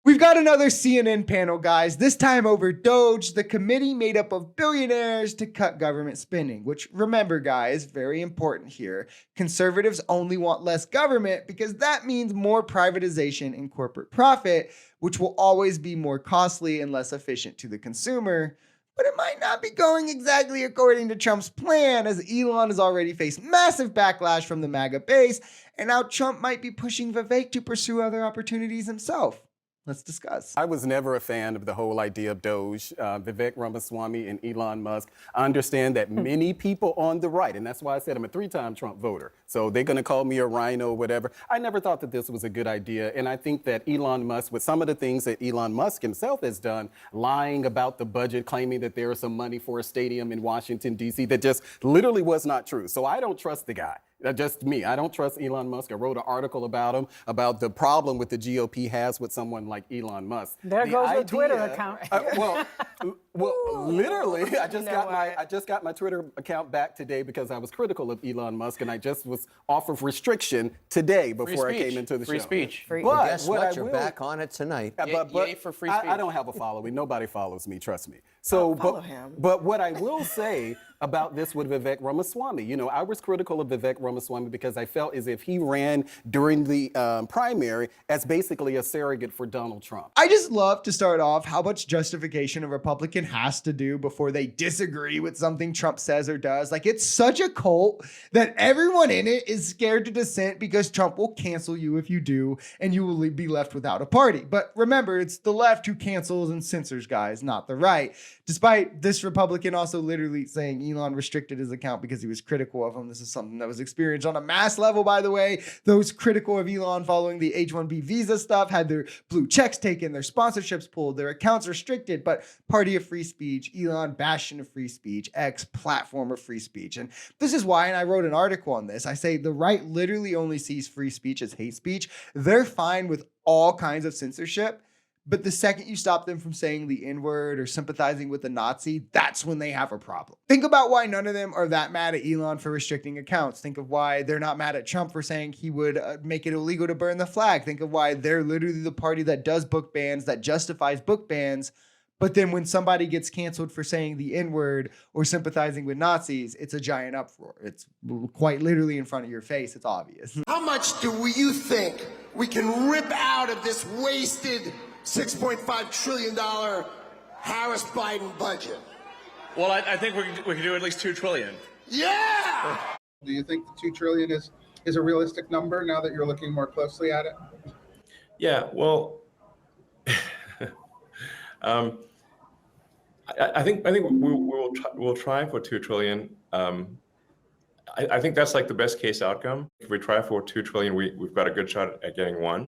We've got another CNN panel, guys, this time over DOGE, the committee made up of billionaires to cut government spending, which, remember, guys, very important here. Conservatives only want less government because that means more privatization and corporate profit, which will always be more costly and less efficient to the consumer. But it might not be going exactly according to Trump's plan, as Elon has already faced massive backlash from the MAGA base, and now Trump might be pushing Vivek to pursue other opportunities himself. Let's discuss. I was never a fan of the whole idea of DOGE, Vivek Ramaswamy and Elon Musk. I understand that many people on the right, and that's why I said I'm a 3-time Trump voter, so they're going to call me a rhino or whatever. I never thought that this was a good idea, and I think that Elon Musk, with some of the things that Elon Musk himself has done, lying about the budget, claiming that there is some money for a stadium in Washington, D.C., that just literally was not true. So I don't trust the guy. Just me. I don't trust Elon Musk. I wrote an article about him, about the problem with the GOP has with someone like Elon Musk. There goes your Twitter account. Literally, I just got my Twitter account back today because I was critical of Elon Musk, and I just was off of restriction today before I came into the show. Free speech. But guess what? You're back on it tonight. Yay for free speech. I don't have a following. Nobody follows me, trust me. So, but what I will say about this with Vivek Ramaswamy, you know, I was critical of Vivek Ramaswamy because I felt as if he ran during the primary as basically a surrogate for Donald Trump. I just love to start off how much justification a Republican has to do before they disagree with something Trump says or does. Like, it's such a cult that everyone in it is scared to dissent because Trump will cancel you if you do, and you will be left without a party. But remember, it's the left who cancels and censors, guys, not the right. Despite this Republican also literally saying Elon restricted his account because he was critical of him. This is something that was experienced on a mass level, by the way. Those critical of Elon following the H-1B visa stuff had their blue checks taken, their sponsorships pulled, their accounts restricted, but party of free speech, Elon bastion of free speech, X platform of free speech. And this is why, and I wrote an article on this, I say the right literally only sees free speech as hate speech. They're fine with all kinds of censorship. But the second you stop them from saying the N-word or sympathizing with the Nazi, that's when they have a problem. Think about why none of them are that mad at Elon for restricting accounts. Think of why they're not mad at Trump for saying he would make it illegal to burn the flag. Think of why they're literally the party that does book bans, that justifies book bans. But then when somebody gets canceled for saying the N-word or sympathizing with Nazis, it's a giant uproar. It's quite literally in front of your face. It's obvious. How much do you think we can rip out of this wasted $6.5 trillion Harris-Biden budget? Well, I think we can do at least $2 trillion. Yeah! Do you think the $2 trillion is a realistic number now that you're looking more closely at it? Yeah, well, I think we'll try for $2 trillion. I think that's like the best case outcome. If we try for $2 trillion, we've got a good shot at getting one.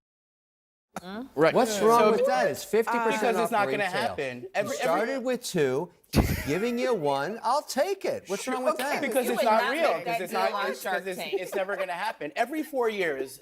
Right. What's wrong with that? It's 50% because off it's not retail. going to happen. You started with 2, he's giving you 1. I'll take it. What's wrong with that? Because You it's would not not real. make that Because deal on Shark Tank. it's never going to happen. Every 4 years,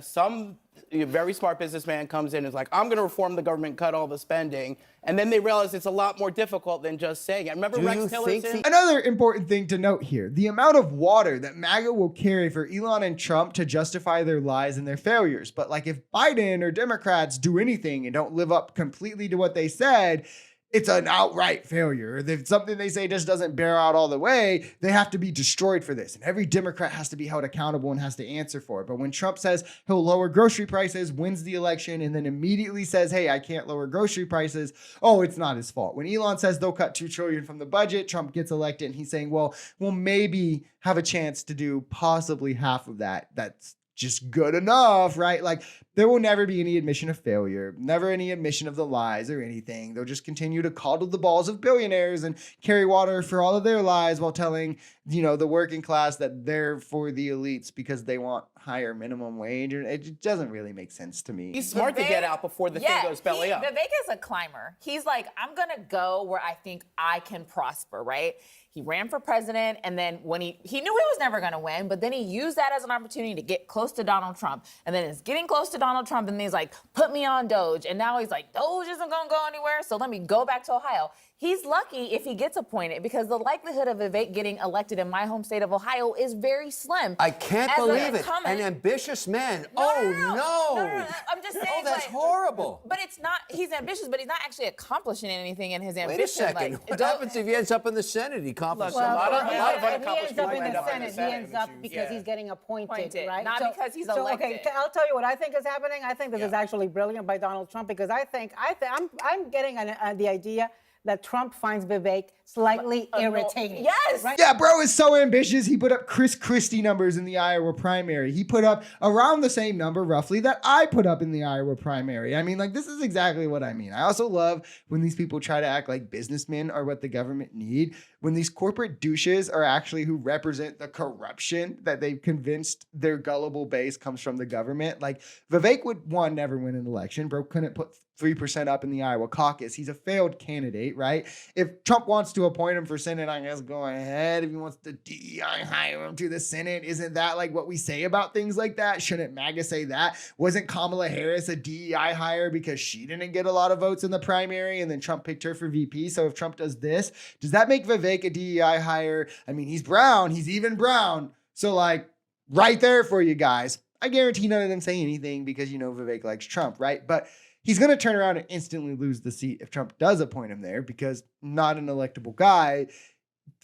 some very smart businessman comes in and is like, I'm going to reform the government, cut all the spending. And then they realize it's a lot more difficult than just saying it. Remember Rex Tillerson? Another important thing to note here, the amount of water that MAGA will carry for Elon and Trump to justify their lies and their failures. But like if Biden or Democrats do anything and don't live up completely to what they said, it's an outright failure. If something they say just doesn't bear out all the way, they have to be destroyed for this. And every Democrat has to be held accountable and has to answer for it. But when Trump says he'll lower grocery prices, wins the election, and then immediately says, hey, I can't lower grocery prices, oh, it's not his fault. When Elon says they'll cut $2 trillion from the budget, Trump gets elected, and he's saying, well, we'll maybe have a chance to do possibly half of that. That's just good enough, right? Like, there will never be any admission of failure, never any admission of the lies or anything. They'll just continue to coddle the balls of billionaires and carry water for all of their lies while telling, you know, the working class that they're for the elites because they want higher minimum wage. It doesn't really make sense to me. He's smart to get out before the thing goes belly up. Vivek is a climber. He's like, I'm going to go where I think I can prosper, right? He ran for president, and then when he knew he was never going to win, but then he used that as an opportunity to get close to Donald Trump. And then it's getting close to Donald Trump, and he's like, put me on DOGE. And now he's like, DOGE isn't going to go anywhere, so let me go back to Ohio. He's lucky if he gets appointed because the likelihood of Vivek getting elected in my home state of Ohio is very slim. I can't believe it. An ambitious man. No. No, I'm just saying. Oh, that's like, horrible. But it's not. He's ambitious, but he's not actually accomplishing anything in his ambition. Wait a second. Like, What happens if he ends up in the Senate? He accomplishes Look, a lot of if unaccomplished he ends up people in end the up in Senate, the he Senate. ends up because he's getting appointed, right? not because he's Okay, elected. I'll tell you what I think is happening. I think this is actually brilliant by Donald Trump because I'm getting the idea that Trump finds Vivek slightly irritating. Yes. Right? Yeah, bro is so ambitious. He put up Chris Christie numbers in the Iowa primary. He put up around the same number, roughly, that I put up in the Iowa primary. I mean, like, this is exactly what I mean. I also love when these people try to act like businessmen are what the government need. When these corporate douches are actually who represent the corruption that they've convinced their gullible base comes from the government. Like, Vivek would, one, never win an election. Bro couldn't put 3% up in the Iowa caucus. He's a failed candidate, right? If Trump wants to appoint him for Senate, I guess go ahead. If he wants to DEI hire him to the Senate, isn't that like what we say about things like that? Shouldn't MAGA say that? Wasn't Kamala Harris a DEI hire because she didn't get a lot of votes in the primary and then Trump picked her for VP? So if Trump does this, does that make Vivek a DEI hire? I mean, he's brown. He's even brown. So like right there for you guys. I guarantee none of them say anything because, you know, Vivek likes Trump, right? But he's going to turn around and instantly lose the seat if Trump does appoint him there because not an electable guy.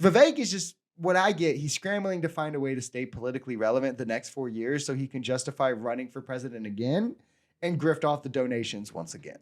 Vivek is just what I get. He's scrambling to find a way to stay politically relevant the next 4 years so he can justify running for president again and grift off the donations once again.